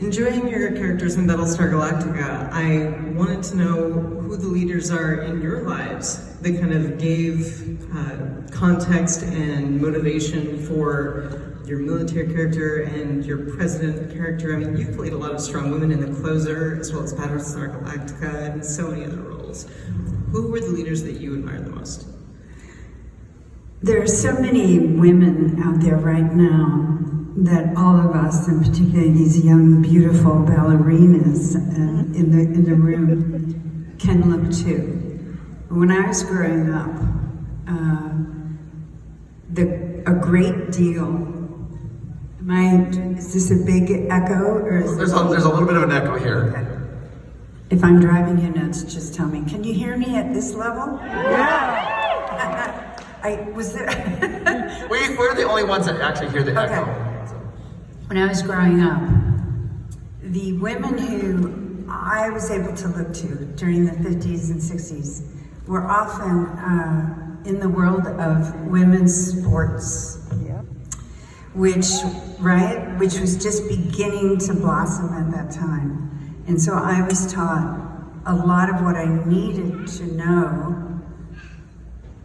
Enjoying your characters in Battlestar Galactica, I wanted to know who the leaders are in your lives that kind of gave context and motivation for your military character and your president character. I mean, you've played a lot of strong women in The Closer, as well as Battlestar Galactica, and so many other roles. Who were the leaders that you admire the most? There are so many women out there right now that all of us, and particularly these young, beautiful ballerinas in the room, can look to. When I was growing up, a great deal. Is this a big echo, or is there's a little bit of an echo here. Okay. If I'm driving you nuts, just tell me. Can you hear me at this level? Yeah. We're the only ones that actually hear the echo. When I was growing up, the women who I was able to look to during the 50s and 60s were often in the world of women's sports, which was just beginning to blossom at that time. And so I was taught a lot of what I needed to know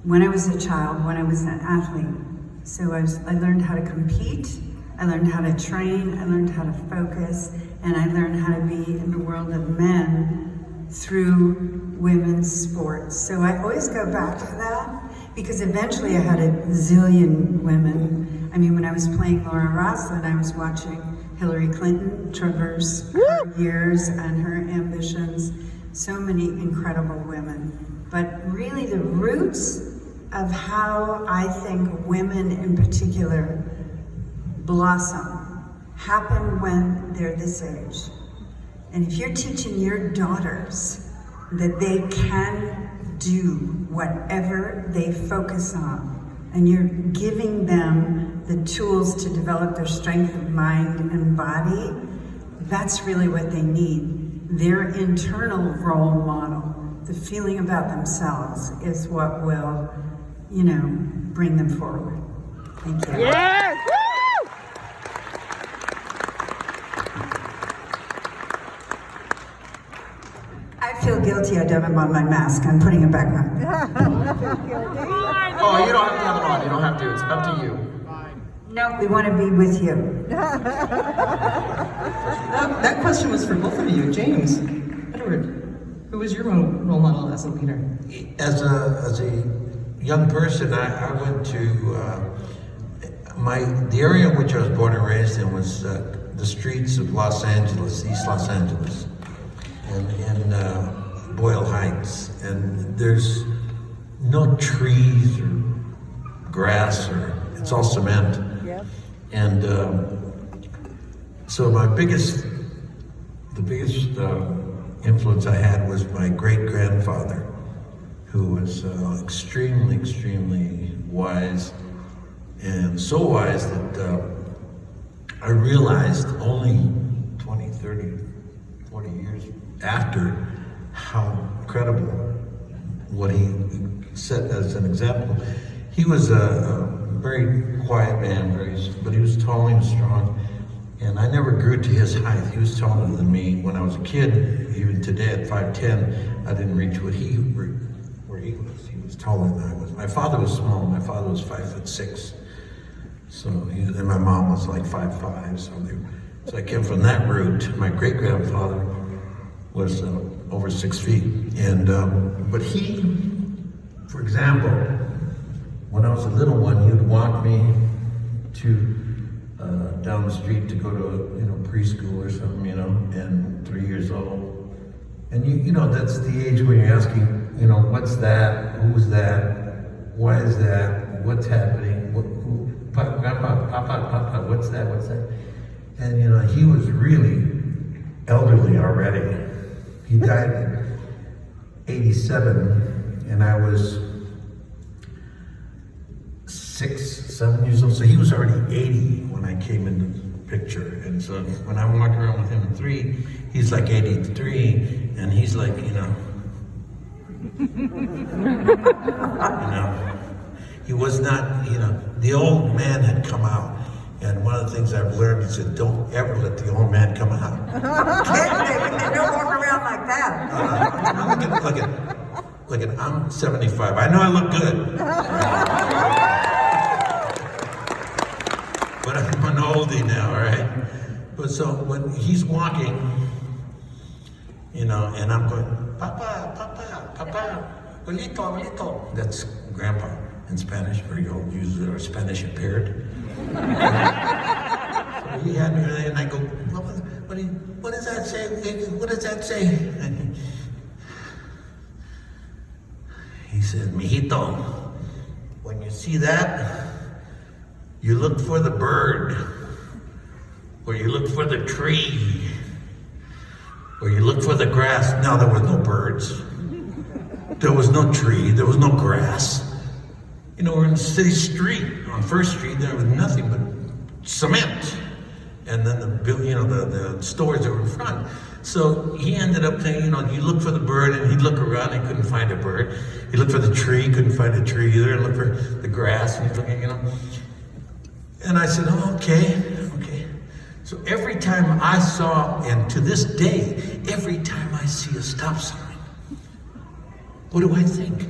when I was a child, when I was an athlete. So I learned how to compete, I learned how to train, I learned how to focus, and I learned how to be in the world of men through women's sports. So I always go back to that, because eventually I had a zillion women. I mean, when I was playing Laura Roslin, I was watching Hillary Clinton traverse her years and her ambitions. So many incredible women. But really the roots of how I think women in particular blossom happen when they're this age. And if you're teaching your daughters that they can do whatever they focus on, and you're giving them the tools to develop their strength of mind and body, that's really what they need. Their internal role model, the feeling about themselves, is what will, bring them forward. Thank you. Yes! Woo! I feel guilty I don't have on my mask. I'm putting it back on. Oh, you don't have to have it on. You don't have to. It's up to you. No, we want to be with you. That question was for both of you. James, Edward, who was your role model as a leader? As a young person, I went to the area in which I was born and raised in was the streets of Los Angeles, East Los Angeles, and in Boyle Heights, and there's no trees or grass, or it's all cement. Yep. And so the biggest influence I had was my great-grandfather, who was extremely, extremely wise, and so wise that I realized only 20, 30, 40 years after how incredible what he set as an example. He was a very quiet man, but he was tall, he was strong, and I never grew to his height. He was taller than me. When I was a kid, even today at 5'10", I didn't reach where he was. He was taller than I was. My father was small. My father was 5'6". And my mom was like 5'5". So I came from that root. My great-grandfather was over 6 feet. And but he, for example, when I was a little one, he would walk me to down the street to go to preschool or something, and 3 years old. And that's the age when you're asking, what's that? Who's that? Why is that? What's happening? Grandpa, Papa, what's that? What's that? And he was really elderly already. He died in 87, and I was 6, 7 years old. So he was already 80 when I came into the picture. And so when I'm walking around with him at 3, he's like 83, and he's like, he was not, the old man had come out, And one of the things I've learned is that don't ever let the old man come out. They don't walk around like that. Look at, I'm 75. I know I look good. But I'm an oldie now, all right? But so when he's walking, you know, and I'm going, Papa, Papa, Papa, abuelito, abuelito. That's grandpa in Spanish, or you'll use it, or Spanish impaired. So he had me there, and I go, what does that say? What does that say? And he said, mijito, when you see that, you look for the bird, or you look for the tree, or you look for the grass. Now, there was no birds. There was no tree. There was no grass. You know, we're in the city street. On First Street, there was nothing but cement. And then the stores that were in front. So he ended up saying, you know, you look for the bird, and he'd look around, he couldn't find a bird. He looked for the tree, couldn't find a tree either. He looked for the grass, and he's looking, you know. And I said, oh, okay. So every time I saw, and to this day, every time I see a stop sign, what do I think?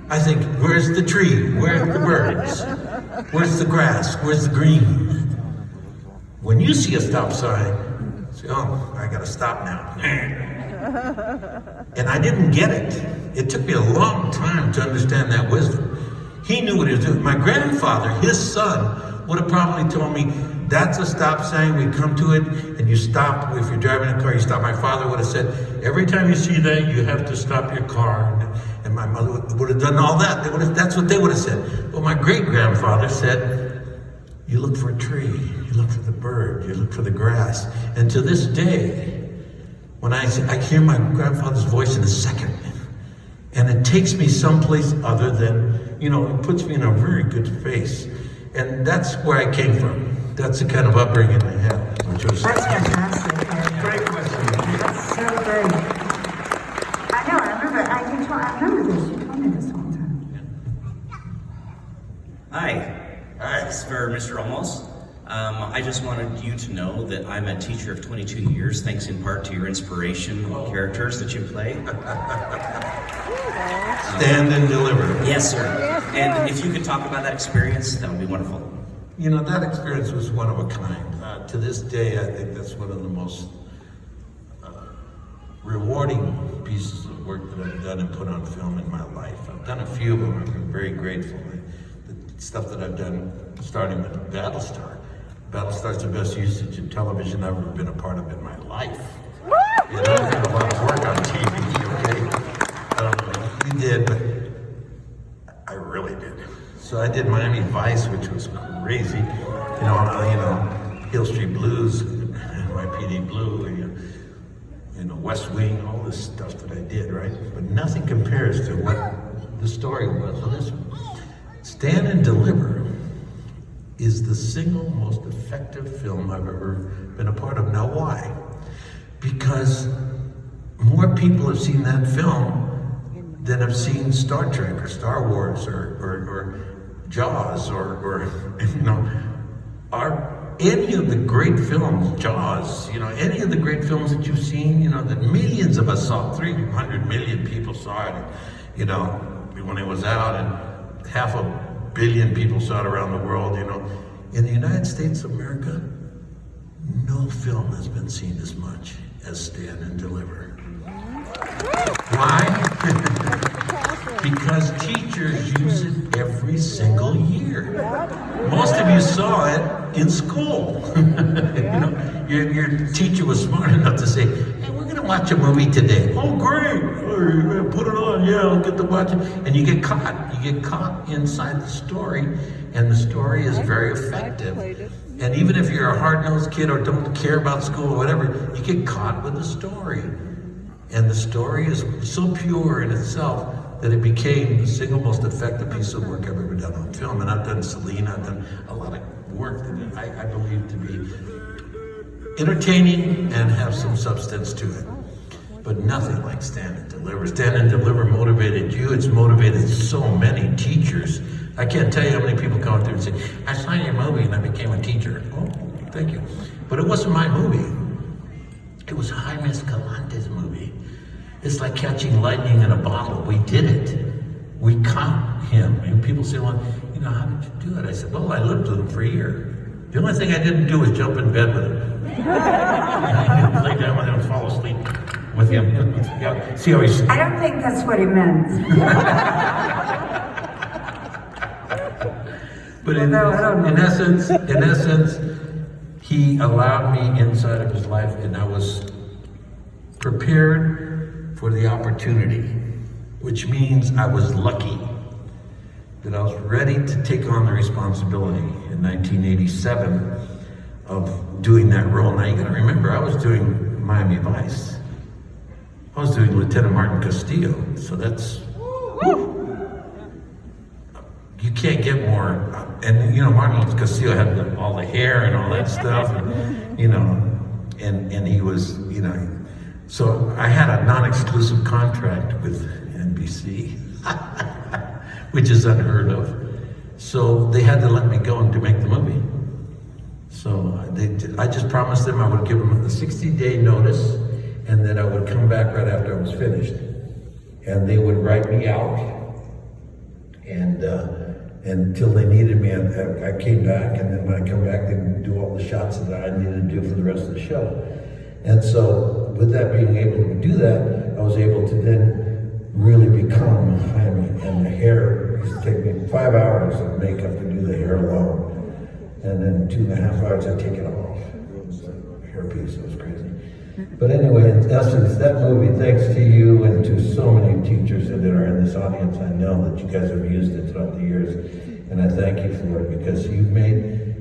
I think, where's the tree? Where are the birds? Where's the grass? Where's the green? When you see a stop sign, say, oh, I gotta stop now. And I didn't get it. It took me a long time to understand that wisdom. He knew what he was doing. My grandfather, his son, would have probably told me, that's a stop sign, we come to it, and you stop. If you're driving a car, you stop. My father would have said, every time you see that, you have to stop your car. And my mother would have done all that. That's what they would have said. Well, my great-grandfather said, you look for a tree, you look for the bird, you look for the grass. And to this day, when I hear my grandfather's voice in a second, and it takes me someplace other than, you know, it puts me in a very good space. And that's where I came from. That's the kind of upbringing I had, which was... That's fantastic. Great question. That's so great. I know, I remember this. You told me this all the time. Hi, this is for Mr. Olmos. I just wanted you to know that I'm a teacher of 22 years, thanks in part to your inspiration characters that you play. Stand and deliver. Yes, sir. And if you could talk about that experience, that would be wonderful. You know, that experience was one of a kind. To this day, I think that's one of the most rewarding pieces of work that I've done and put on film in my life. I've done a few of them. I'm very grateful. The stuff that I've done, starting with Battlestar. Battlestar's the best usage in television I've ever been a part of in my life. You know, I've done a lot of work on TV, okay? You did, but I really did. So I did Miami Vice, which was crazy. You know, Hill Street Blues, NYPD Blue, you know, West Wing, all this stuff that I did, right? But nothing compares to what the story was on this one. Stand and Deliver is the single most effective film I've ever been a part of. Now, why? Because more people have seen that film than have seen Star Trek or Star Wars or Jaws or you know, any of the great films, Jaws, you know, any of the great films that you've seen, you know, that millions of us saw, 300 million people saw it, you know, when it was out, and 500 million people saw it around the world, you know. In the United States of America, no film has been seen as much as Stand and Deliver. Why? Because teachers use it every single year. Most of you saw it in school. You know, your teacher was smart enough to say, hey, we're gonna watch a movie today. Oh, great, put it on, yeah, I'll get to watch it. And you get caught. You get caught inside the story, and the story is very effective. And even if you're a hard-nosed kid or don't care about school or whatever, you get caught with the story. And the story is so pure in itself that it became the single most effective piece of work I've ever done on film. And I've done Selena, I've done a lot of work that I believe to be entertaining and have some substance to it. But nothing like Stand and Deliver. Stand and Deliver motivated you. It's motivated so many teachers I can't tell you how many people come through and say, I saw your movie and I became a teacher. Oh, thank you. But it wasn't my movie. It was Jaime Escalante's movie. It's like catching lightning in a bottle. We did it. We caught him. And people say, well, you know, how did you do it? I said, well, I lived with him for a year. The only thing I didn't do was jump in bed with him. I didn't lay down with him and fall asleep with him. Yeah. See how he's... I don't think that's what he meant. But I in essence, he allowed me inside of his life, and I was prepared for the opportunity, which means I was lucky that I was ready to take on the responsibility in 1987 of doing that role. Now you gotta remember, I was doing Miami Vice. I was doing Lieutenant Martin Castillo, so that's, you can't get more, and you know, Martin Castillo had all the hair and all that stuff, and, you know, and he was, you know, so I had a non-exclusive contract with NBC, which is unheard of. So they had to let me go to make the movie. So I just promised them I would give them a 60-day notice, and then I would come back right after I was finished. And they would write me out, and until they needed me, I came back, and then when I come back, they would do all the shots that I needed to do for the rest of the show. And so, with that being able to do that, I was able to then really become Jaime. And the hair used to take me 5 hours of makeup to do the hair alone. And then 2.5 hours, I'd take it off. It was like a hairpiece, it was crazy. But anyway, in essence, that movie, thanks to you and to so many teachers that are in this audience, I know that you guys have used it throughout the years. And I thank you for it, because you've made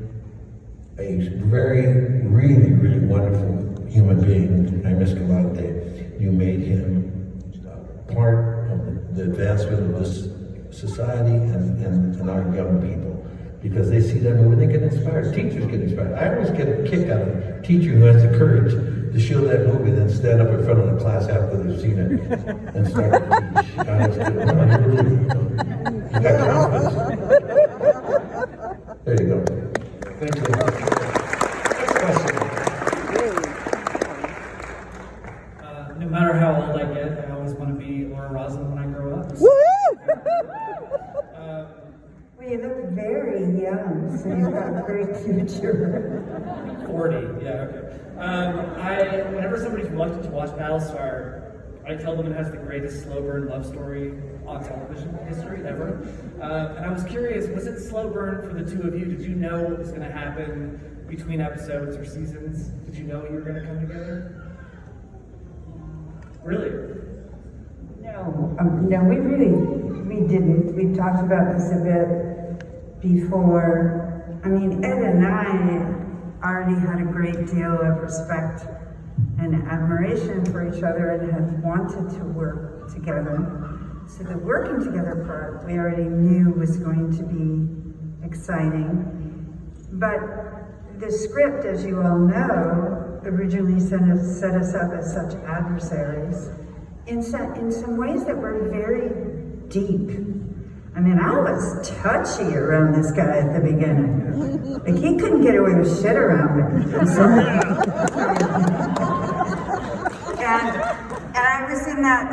a very, really, really wonderful human being, Jaime Escalante. You made him part of the advancement of this society and our young people, because they see that movie, they get inspired. Teachers get inspired. I always get a kick out of a teacher who has the courage to show that movie, then stand up in front of the class after they've seen it and start to teach. I always get, well, you really, you got confidence. There you go. Thank you. Next question. No matter how old I get, I always want to be Laura Roslin when I grow up. Well, you look very young, so you've got a great future. 40, yeah, okay. Whenever somebody's reluctant to watch Battlestar, I tell them it has the greatest slow burn love story on television history ever. And I was curious, was it slow burn for the two of you? Did you know what was going to happen between episodes or seasons? Did you know you were going to come together? Really? No, we didn't. We talked about this a bit before. I mean, Ed and I already had a great deal of respect and admiration for each other and had wanted to work together. So the working together part, we already knew was going to be exciting. But the script, as you all know, originally set us up as such adversaries in some ways that were very deep. I mean, I was touchy around this guy at the beginning. Like, he couldn't get away with shit around me. I'm sorry. And I was in that,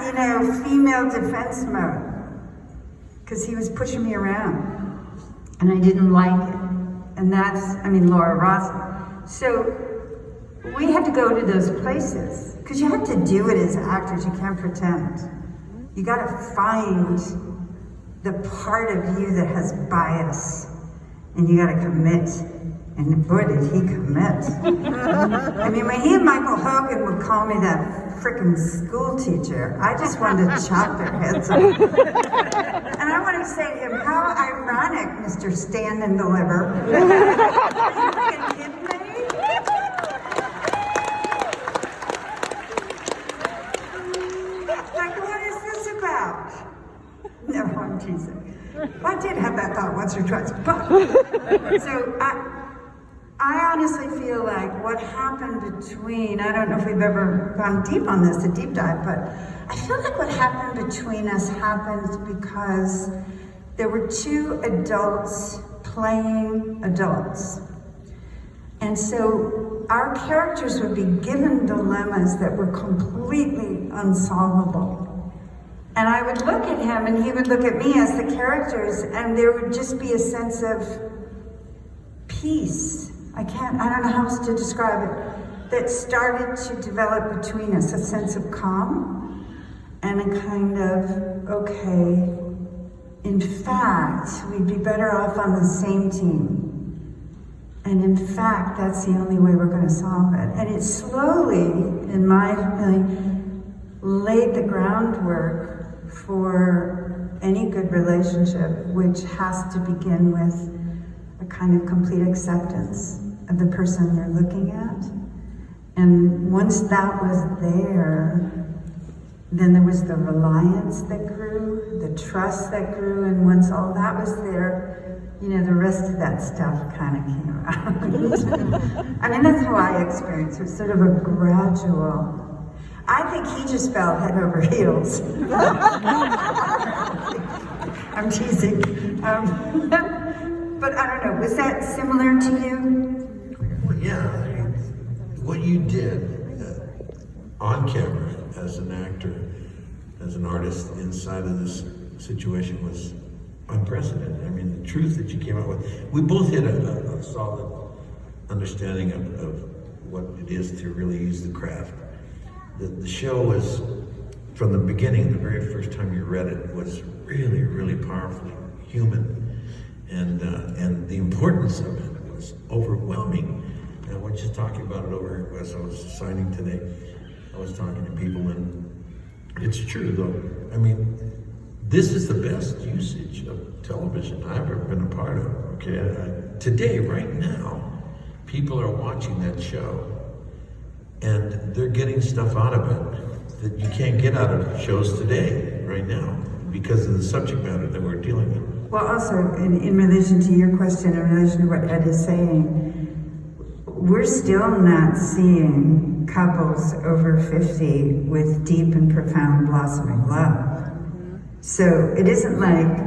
female defense mode. Because he was pushing me around. And I didn't like it. And Laura Roslin. So, we had to go to those places. Because you have to do it as actors, you can't pretend. You gotta find the part of you that has bias, and you gotta commit. And boy, did he commit. I mean, when he and Michael Hogan would call me that frickin' school teacher, I just wanted to chop their heads off. And I want to say to him, how ironic, Mr. Stand and Deliver. Are you fucking kidding me? Like, what is this about? No, I'm teasing. Well, I did have that thought once or twice, but so I honestly feel like what happened between, I don't know if we've ever gone deep on this, a deep dive, but I feel like what happened between us happened because there were two adults playing adults. And so our characters would be given dilemmas that were completely unsolvable. And I would look at him and he would look at me as the characters, and there would just be a sense of peace. I don't know how else to describe it, that started to develop between us, a sense of calm and a kind of, okay, in fact, we'd be better off on the same team. And in fact, that's the only way we're going to solve it. And it slowly, in my feeling, laid the groundwork for any good relationship, which has to begin with a kind of complete acceptance of the person you're looking at. And once that was there, then there was the reliance that grew, the trust that grew, and once all that was there, you know, the rest of that stuff kind of came around. I mean, that's how I experienced it. It was sort of a gradual. I think he just fell head over heels. I'm teasing. But I don't know, was that similar to you? Well, yeah, I mean, what you did on camera as an actor, as an artist inside of this situation was unprecedented. I mean, the truth that you came out with, we both had a solid understanding of what it is to really use the craft. The show was, from the beginning, the very first time you read it, was really, really powerfully human. And the importance of it was overwhelming. And I was just talking about it over as I was signing today. I was talking to people, and it's true though. I mean, this is the best usage of television I've ever been a part of, okay? Today, right now, people are watching that show, and they're getting stuff out of it that you can't get out of shows today, right now, because of the subject matter that we're dealing with. Well, also, in relation to your question, in relation to what Ed is saying, we're still not seeing couples over 50 with deep and profound blossoming love. So it isn't like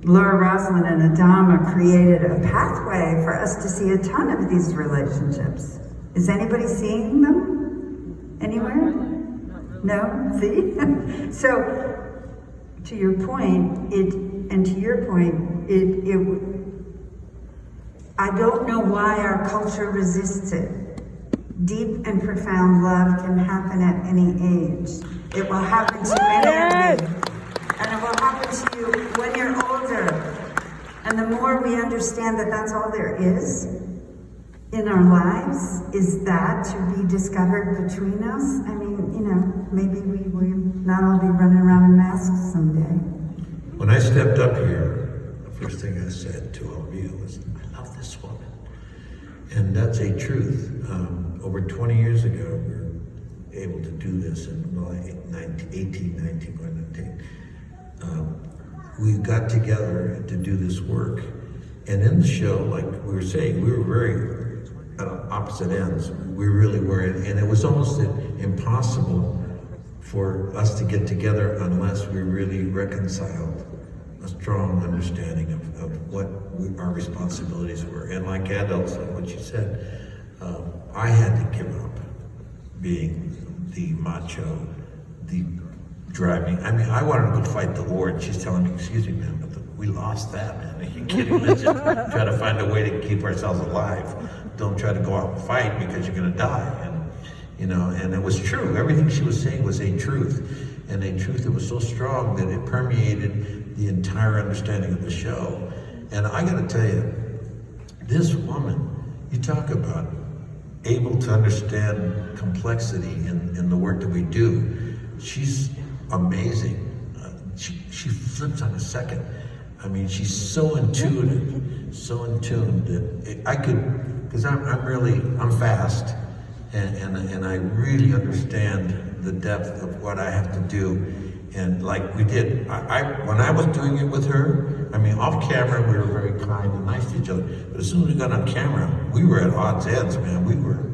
Roslin and Adama created a pathway for us to see a ton of these relationships. Is anybody seeing them anywhere? No? See? So, to your point, I don't know why our culture resists it. Deep and profound love can happen at any age. It will happen to many of you. And it will happen to you when you're older. And the more we understand that that's all there is in our lives, is that to be discovered between us. I mean, you know, maybe we will not all be running around in masks someday. When I stepped up here, the first thing I said to all of you was, I love this woman. And that's a truth. Over 20 years ago, we were able to do this in 19. We got together to do this work. And in the show, like we were saying, we were very at opposite ends. We really were. And it was almost impossible for us to get together unless we really reconciled a strong understanding of what our responsibilities were. And like adults, like what you said, I had to give up being the macho, the driving. I mean, I wanted to go fight the war, and she's telling me, excuse me, man, but we lost that, man. Are you kidding me? Let's just try to find a way to keep ourselves alive. Don't try to go out and fight because you're gonna die. And, you know, and it was true. Everything she was saying was a truth. And a truth that was so strong that it permeated the entire understanding of the show. And I gotta tell you, this woman, you talk about able to understand complexity in the work that we do. She's amazing. She flips on a second. I mean, she's so intuitive, so in tune that I could, because I'm fast, and I really understand the depth of what I have to do. And like we did, when I was doing it with her, I mean, off camera, we were very kind and nice to each other. But as soon as we got on camera, we were at odds ends, man. We were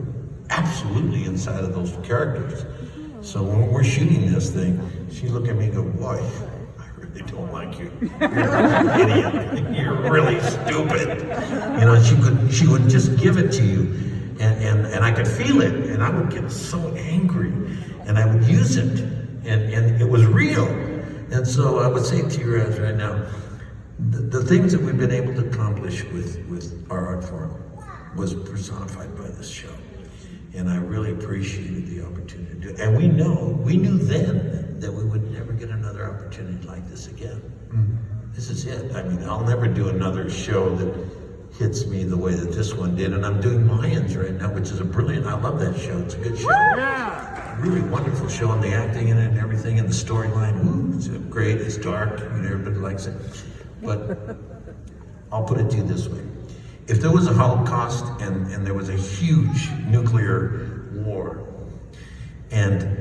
absolutely inside of those characters. So when we're shooting this thing, she looked at me and go, boy, I really don't like you. You're an idiot. You're really stupid. You know, she would just give it to you, and I could feel it, and I would get so angry, and I would use it, and it was real. And so I would say to you guys right now, the things that we've been able to accomplish with our art form was personified by this show. And I really appreciated the opportunity to do it. And we knew then that we would never get another opportunity like this again. This is it. I mean, I'll never do another show that hits me the way that this one did. And I'm doing Mayans right now, which is I love that show. It's a good show. Yeah. Really wonderful show, and the acting in it and everything, and the storyline. It's great. It's dark. You know, everybody likes it. But I'll put it to you this way. If there was a Holocaust and there was a huge nuclear war and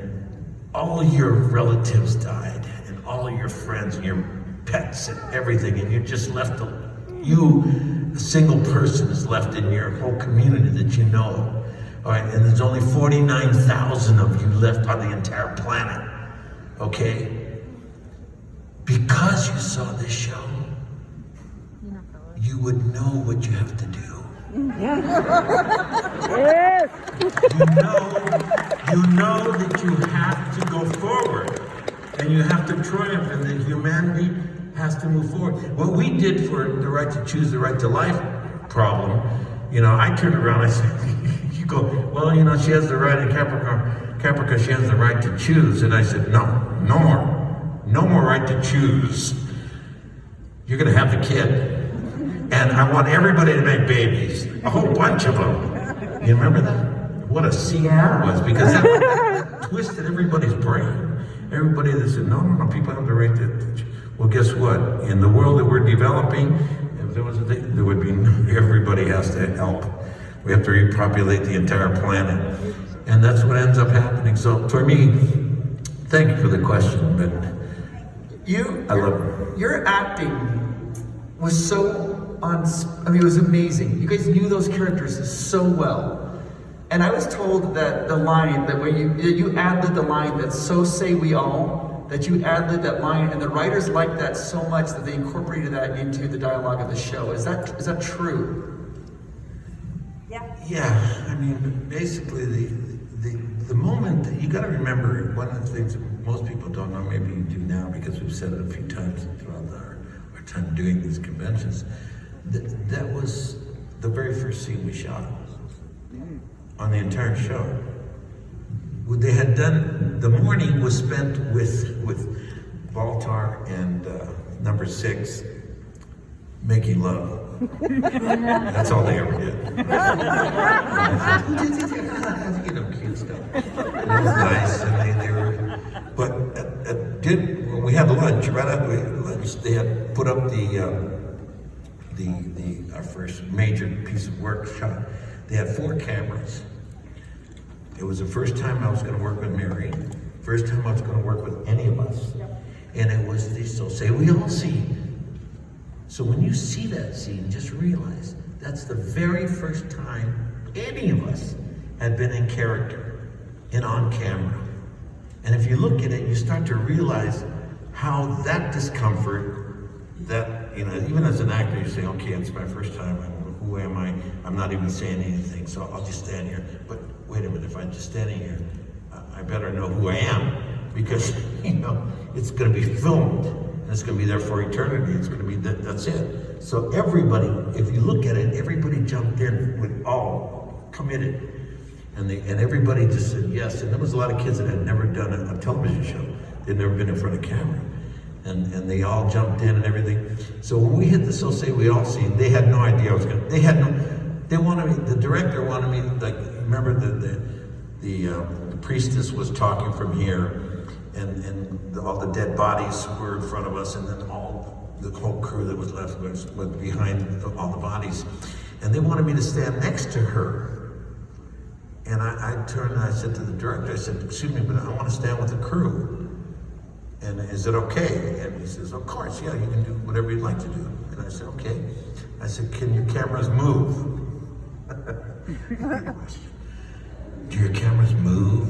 all your relatives died and all your friends and your pets and everything, and you're just left, a single person is left in your whole community that you know, all right, and there's only 49,000 of you left on the entire planet, okay? Because you saw this show, you would know what you have to do. Yes. You know that you have to go forward, and you have to triumph, and that humanity has to move forward. What we did for the right to choose, the right to life problem, you know, I turned around, I said, you go, well, you know, she has the right in Capricorn, she has the right to choose. And I said, no more right to choose. You're gonna have the kid. And I want everybody to make babies, a whole bunch of them. You remember that? What a CR was, because that twisted everybody's brain. Everybody that said, no, people have the right to. Well, guess what? In the world that we're developing, if there was a thing, there would be, everybody has to help. We have to repopulate the entire planet. And that's what ends up happening. So for me, thank you for the question, but I love it. Your acting was so it was amazing. You guys knew those characters so well. And I was told that the line, that when you ad-libbed the line that "so say we all," that you ad-libbed that line, and the writers liked that so much that they incorporated that into the dialogue of the show. Is that true? Yeah, I mean, basically the moment that you got to remember, one of the things that most people don't know, maybe you do now because we've said it a few times throughout our time doing these conventions, that was the very first scene we shot on the entire show. What they had done, the morning was spent with Baltar and number 6 making love. That's all they ever did. You know, cute stuff. It was nice, and they were. But when we had lunch, right after we had lunch, they had put up our first major piece of work shot. They had 4 cameras. It was the first time I was going to work with Mary, first time I was going to work with any of us, and it was the "so say we all" scene. So when you see that scene, just realize that's the very first time any of us had been in character and on camera. And if you look at it, you start to realize how that discomfort, that, you know, even as an actor, you say, okay, it's my first time, who am I? I'm not even saying anything, so I'll just stand here. But wait a minute, if I'm just standing here, I better know who I am, because, you know, it's gonna be filmed. And it's going to be there for eternity. It's going to be that's it. So everybody, if you look at it, everybody jumped in with all committed, and everybody just said yes. And there was a lot of kids that had never done a television show. They'd never been in front of camera, and they all jumped in and everything. So when we hit the "so say we all" scene, they had no idea I was going to. They wanted me. The director wanted me, like, remember the priestess was talking from here. And all the dead bodies were in front of us, and then the whole crew that was left was behind all the bodies. And they wanted me to stand next to her. And I turned and I said to the director, I said, excuse me, but I want to stand with the crew. And is it okay? And he says, of course, yeah, you can do whatever you'd like to do. And I said, okay. I said, can your cameras move? Do your cameras move,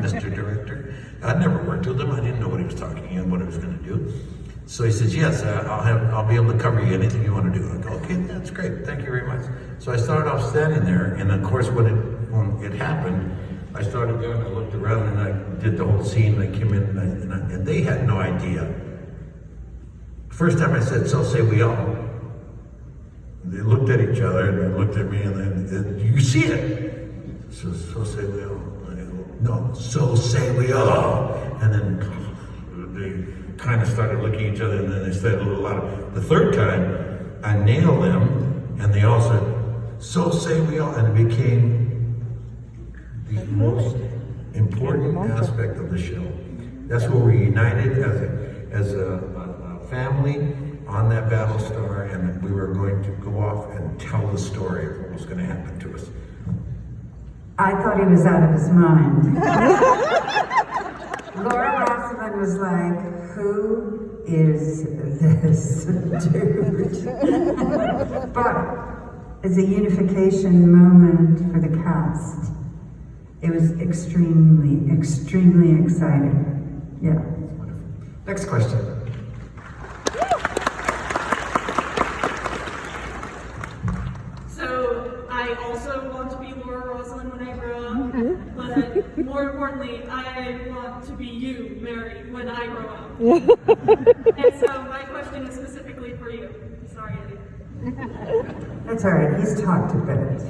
Mr. Director? I'd never worked to them. I didn't know what he was talking about, what he was going to do. So he says, yes, I'll be able to cover you anything you want to do. I go, okay, that's great. Thank you very much. So I started off standing there, and of course, when it happened, I started there and I looked around and I did the whole scene. I came in and they had no idea. First time I said, so say we all. They looked at each other and they looked at me and then, you see it? So say we all. I go, no, so say we all. And then they kind of started looking at each other and then they said a little louder. The third time, I nailed them and they all said, so say we all. And it became the most important aspect of the show. That's where we united as a family on that Battlestar, and we were going to go off and tell the story of what was going to happen to us. I thought he was out of his mind. Laura Roslin was like, who is this dude? But as a unification moment for the cast, it was extremely, extremely exciting. Yeah. Next question. So I also want to be Laura Roslin when I grow up, but more importantly, I want to be you, Mary, when I grow up. And so my question is specifically for you. Sorry, Eddie. That's all right. He's talked a bit.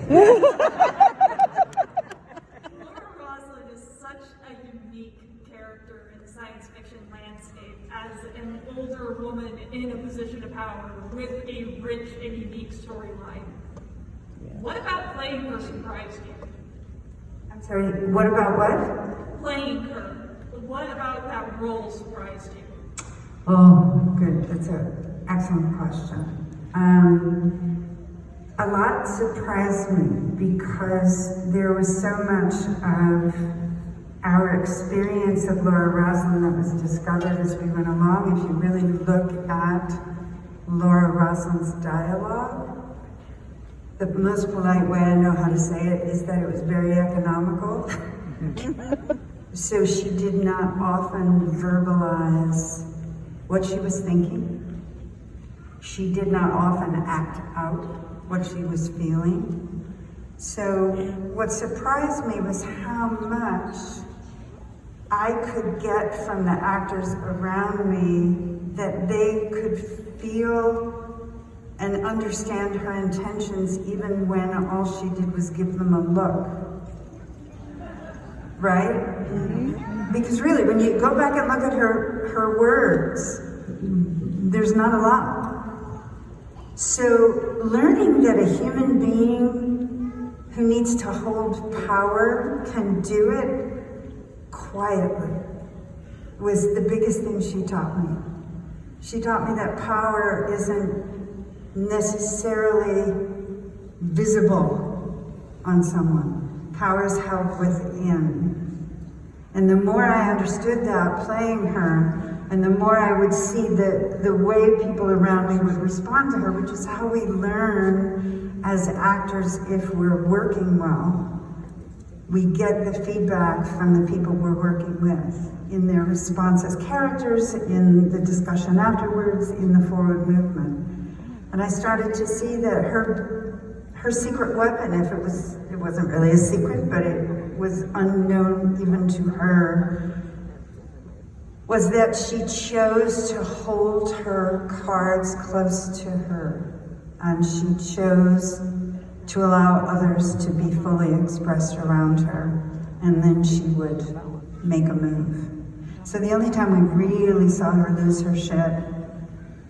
Science fiction landscape as an older woman in a position of power with a rich and unique storyline. What about playing her surprised you? I'm sorry, what about what? Playing her. What about that role surprised you? Oh, good. That's an excellent question. A lot surprised me because there was so much of our experience of Laura Roslin that was discovered as we went along. If you really look at Laura Roslin's dialogue, the most polite way I know how to say it is that it was very economical. So she did not often verbalize what she was thinking. She did not often act out what she was feeling. So what surprised me was how much I could get from the actors around me that they could feel and understand her intentions even when all she did was give them a look. Right? Mm-hmm. Because really, when you go back and look at her words, there's not a lot. So learning that a human being who needs to hold power can do it quietly was the biggest thing she taught me. She taught me that power isn't necessarily visible on someone. Power is held within. And the more I understood that playing her, and the more I would see the way people around me would respond to her, which is how we learn as actors if we're working well. We get the feedback from the people we're working with in their response as characters, in the discussion afterwards, in the forward movement. And I started to see that her secret weapon, if it wasn't really a secret, but it was unknown even to her, was that she chose to hold her cards close to her. And she chose to allow others to be fully expressed around her, and then she would make a move. So the only time we really saw her lose her shit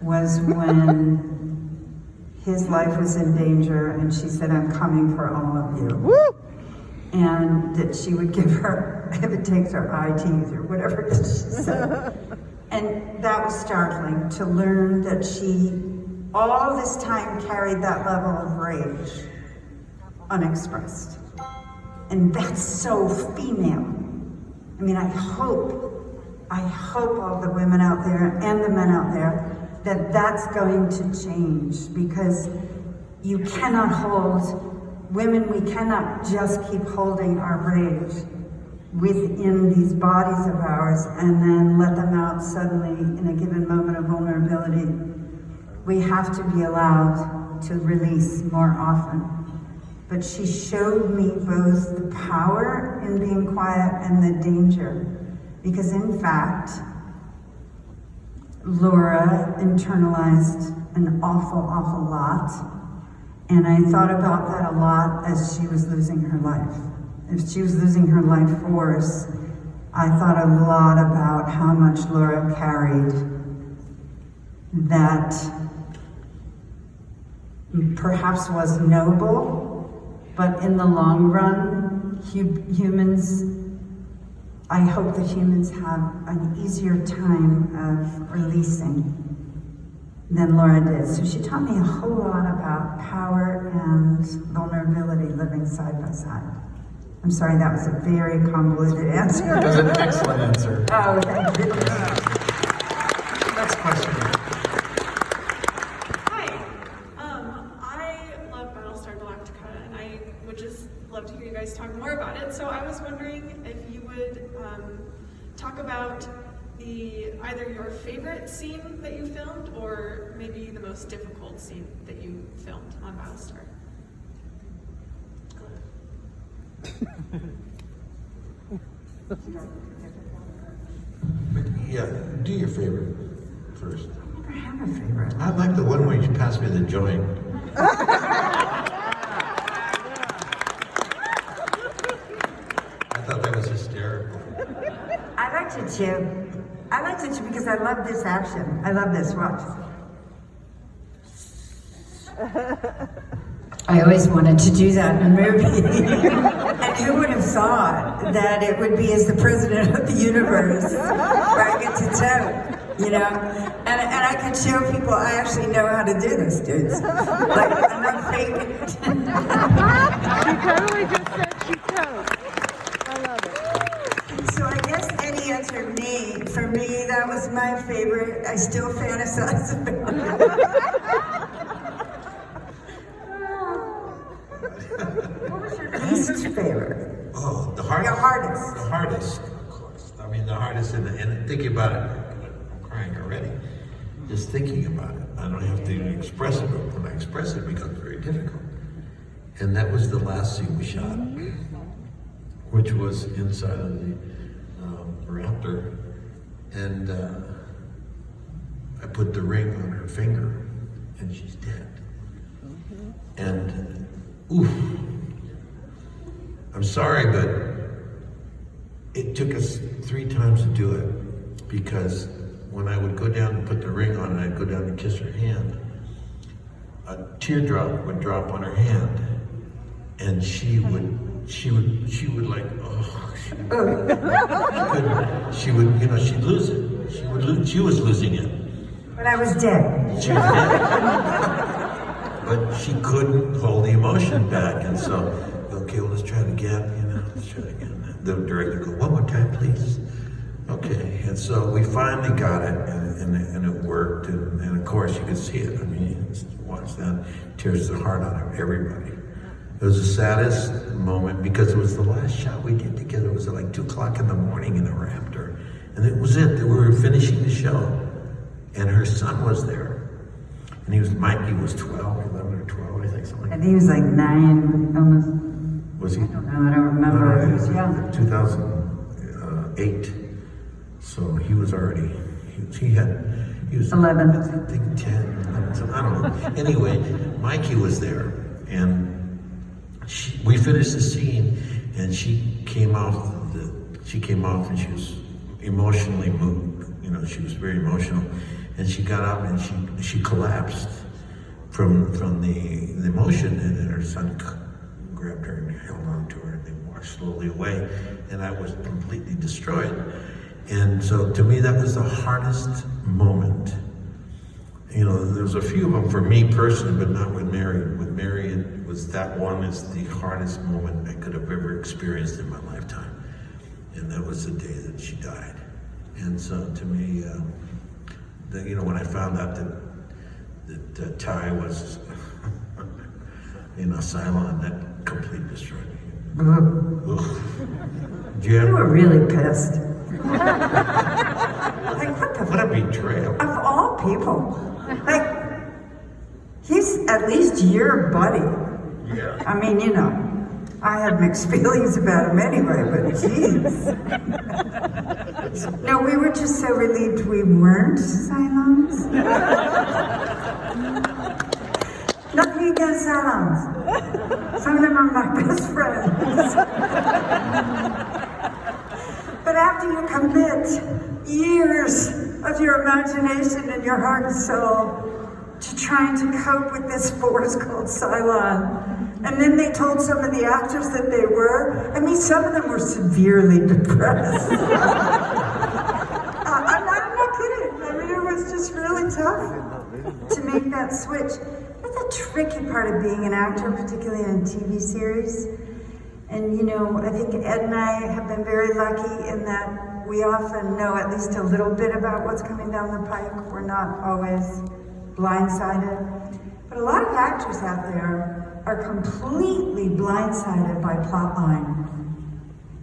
was when his life was in danger and she said, I'm coming for all of you. Woo! And that she would give her, if it takes her eye teeth or whatever it is she said. And that was startling to learn that she all this time carried that level of rage unexpressed. And that's so female. I mean, I hope all the women out there and the men out there that that's going to change, because you cannot hold, women, we cannot just keep holding our rage. within these bodies of ours and then let them out suddenly in a given moment of vulnerability. We have to be allowed to release more often. But she showed me both the power in being quiet and the danger. Because in fact, Laura internalized an awful, awful lot. And I thought about that a lot as she was losing her life. If she was losing her life force, I thought a lot about how much Laura carried that perhaps was noble, but in the long run, humans, I hope that humans have an easier time of releasing than Laura did. So she taught me a whole lot about power and vulnerability living side by side. I'm sorry, that was a very convoluted answer. That was an excellent answer. Oh, thank goodness. Next question. Hi. I love Battlestar Galactica, and I would just love to hear you guys talk more about it. So I was wondering if you would talk about either your favorite scene that you filmed, or maybe the most difficult scene that you filmed on Battlestar. Yeah, do your favorite first. I have a favorite. I like the one where you passed me the joint. I thought that was hysterical. I liked it too. I liked it too because I love this action. I love this. Watch. I always wanted to do that in a movie. And who would have thought that it would be as the president of the universe where I get to toe, you know? And I could show people I actually know how to do this, dudes. Like, I'm not faking it. She totally just said she told. I love it. So I guess Eddie answered me. For me, that was my favorite. I still fantasize about it. What was your least favorite? Oh, the hardest. Your hardest. The hardest, of course. I mean, the hardest, and thinking about it, I'm crying already. Just thinking about it. I don't have to express it, but when I express it, it becomes very difficult. And that was the last scene we shot, which was inside of the Raptor. And I put the ring on her finger, and she's dead. And, oof. I'm sorry, but it took us 3 times to do it, because when I would go down and put the ring on and I'd go down to kiss her hand, a teardrop would drop on her hand, and she would like, oh, she would, you know, she'd lose it. She was losing it. When I was dead. She was dead. But she couldn't hold the emotion back, and so, okay, well, let's try it again, you know, let's try it again. The director go, one more time, please. Okay, and so we finally got it, and it worked, and of course you could see it. I mean, you just watch that, tears the heart out of everybody. It was the saddest moment because it was the last shot we did together. It was at like 2 o'clock in the morning in the Raptor, and it was it. We were finishing the show, and her son was there, and Mikey was 12, 11 or 12, I think, something like I that. think he was like 9, almost. Was he? No, I don't remember. He was young. 2008. So he was already, he was 11. I think 10, 11, so I don't know. Anyway, Mikey was there, and we finished the scene, and she came off and she was emotionally moved. You know, she was very emotional, and she got up and she collapsed from the emotion, and then her son grabbed her and held on to her, and they walked slowly away, and I was completely destroyed. And so to me, that was the hardest moment. You know, there was a few of them for me personally, but not with Mary. With Mary, it was that one is the hardest moment I could have ever experienced in my lifetime. And that was the day that she died. And so to me, you know, when I found out that Ty was in Asylum, that completely destroyed me. You were really pissed. What a betrayal. Of all people. Like, he's at least your buddy. Yeah. I mean, you know, I have mixed feelings about him anyway, but jeez. No, we were just so relieved we weren't Cylons. Nothing against Cylons. Some of them are my best friends. But after you commit years of your imagination and your heart and soul to trying to cope with this force called Cylon, and then they told some of the actors that they were, I mean, some of them were severely depressed. I'm not kidding. I mean, it was just really tough to make that switch. That's the tricky part of being an actor, particularly in a TV series. And you know, I think Ed and I have been very lucky in that we often know at least a little bit about what's coming down the pike. We're not always blindsided. But a lot of actors out there are completely blindsided by plotline.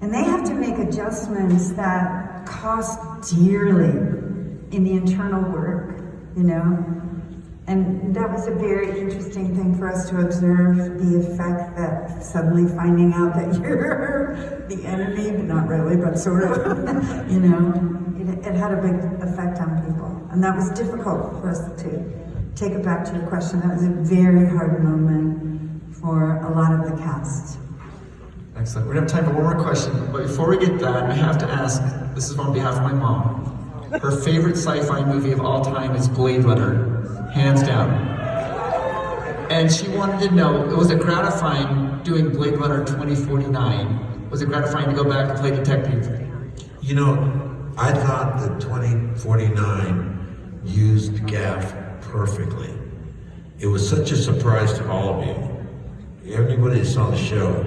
And they have to make adjustments that cost dearly in the internal work, you know? And that was a very interesting thing for us to observe, the effect that suddenly finding out that you're the enemy, but not really, but sort of, you know, it had a big effect on people. And that was difficult for us to take it back to your question. That was a very hard moment for a lot of the cast. Excellent. We're gonna have time for one more question, but before we get that, I have to ask, this is on behalf of my mom. Her favorite sci-fi movie of all time is Blade Runner, hands down. And she wanted to know, was it gratifying doing Blade Runner 2049? Was it gratifying to go back and play detective? You know, I thought that 2049 used gaff perfectly. It was such a surprise to all of you. Everybody that saw the show,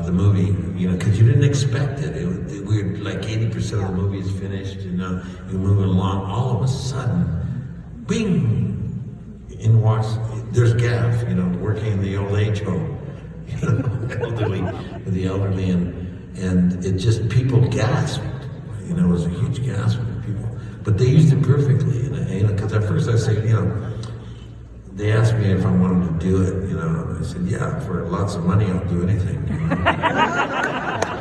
the movie, you know, because you didn't expect it. We were like 80% of the movie is finished, you know, you're moving along. All of a sudden, bing! In walks, there's Gav, you know, working in the old age home, you know, with the elderly, and it just, people gasped. You know, it was a huge gasp for people. But they used it perfectly, you know, because at first I said, you know, they asked me if I wanted to do it, you know, and I said, yeah, for lots of money, I'll do anything. You know?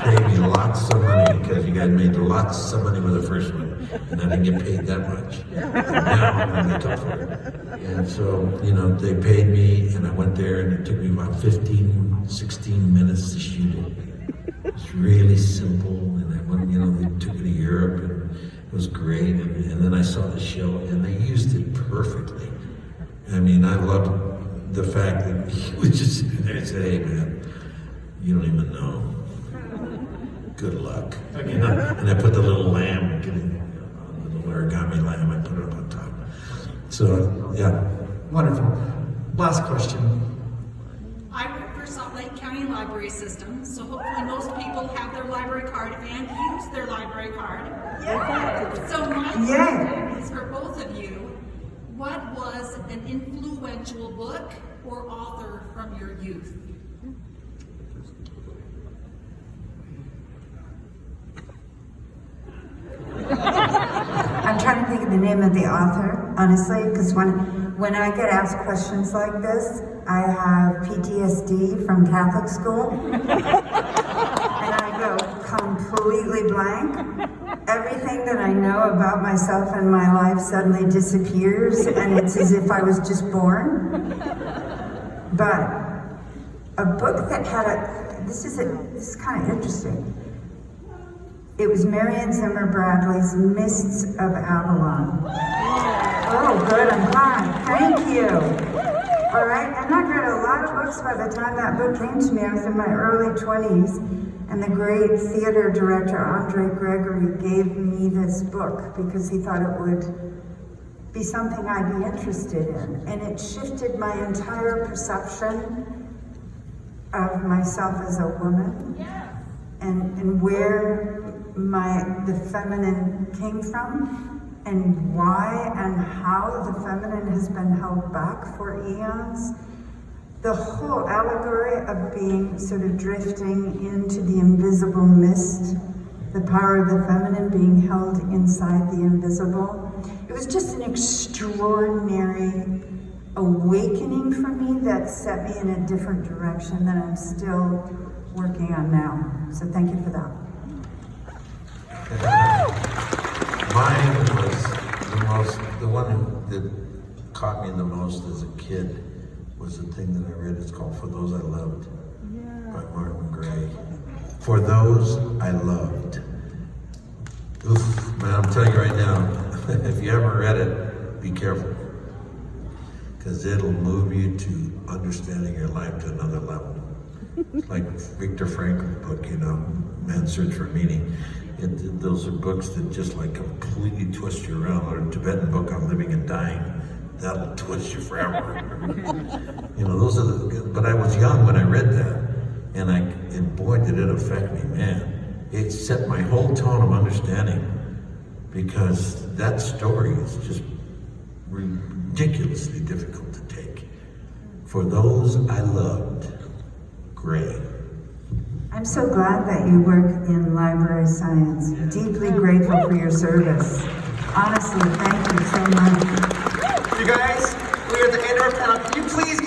Pay me lots of money, because you guys made lots of money with the first one, and I didn't get paid that much. And now I'm gonna make up for it. And so, you know, they paid me, and I went there, and it took me about 15, 16 minutes to shoot it. It's really simple, and I went, you know, they took me to Europe, and it was great, and then I saw the show, and they used it perfectly. I mean, I loved the fact that he was just sitting there and said, hey man, you don't even know. Good luck. You know? And I put the little lamb, the little origami lamb, I put it up on top. So, yeah. Wonderful. Last question. I work for Salt Lake County Library System, so hopefully most people have their library card and use their library card. Yeah. So my question is for both of you. What was an influential book or author from your youth? I'm trying to think of the name of the author, honestly, because when I get asked questions like this, I have PTSD from Catholic school, and I go completely blank. Everything that I know about myself and my life suddenly disappears, and it's as if I was just born. But a book that had this is kind of interesting. It was Marion Zimmer Bradley's Mists of Avalon. Oh, good, I'm glad. Thank you. All right, and I've read a lot of books by the time that book came to me. I was in my early 20s, and the great theater director, Andre Gregory, gave me this book because he thought it would be something I'd be interested in. And it shifted my entire perception of myself as a woman and where the feminine came from and why and how the feminine has been held back for eons. the whole allegory of being sort of drifting into the invisible mist, the power of the feminine being held inside the invisible. It was just an extraordinary awakening for me that set me in a different direction that I'm still working on now. So thank you for that. Mine was the one that caught me the most as a kid was the thing that I read. It's called For Those I Loved by Martin Gray. For Those I Loved. Oof, man, I'm telling you right now, if you haven't read it, be careful. Because it'll move you to understanding your life to another level. Like Viktor Frankl's book, you know, Man's Search for Meaning. Those are books that just like completely twist you around. Or a Tibetan book on living and dying, that'll twist you forever. You know, those are the. But I was young when I read that, and boy, did it affect me, man. It set my whole tone of understanding, because that story is just ridiculously difficult to take. For Those I Loved, Gray. I'm so glad that you work in library science. Deeply grateful for your service. Honestly, thank you so much. You guys, we are at the end of our panel. Can you please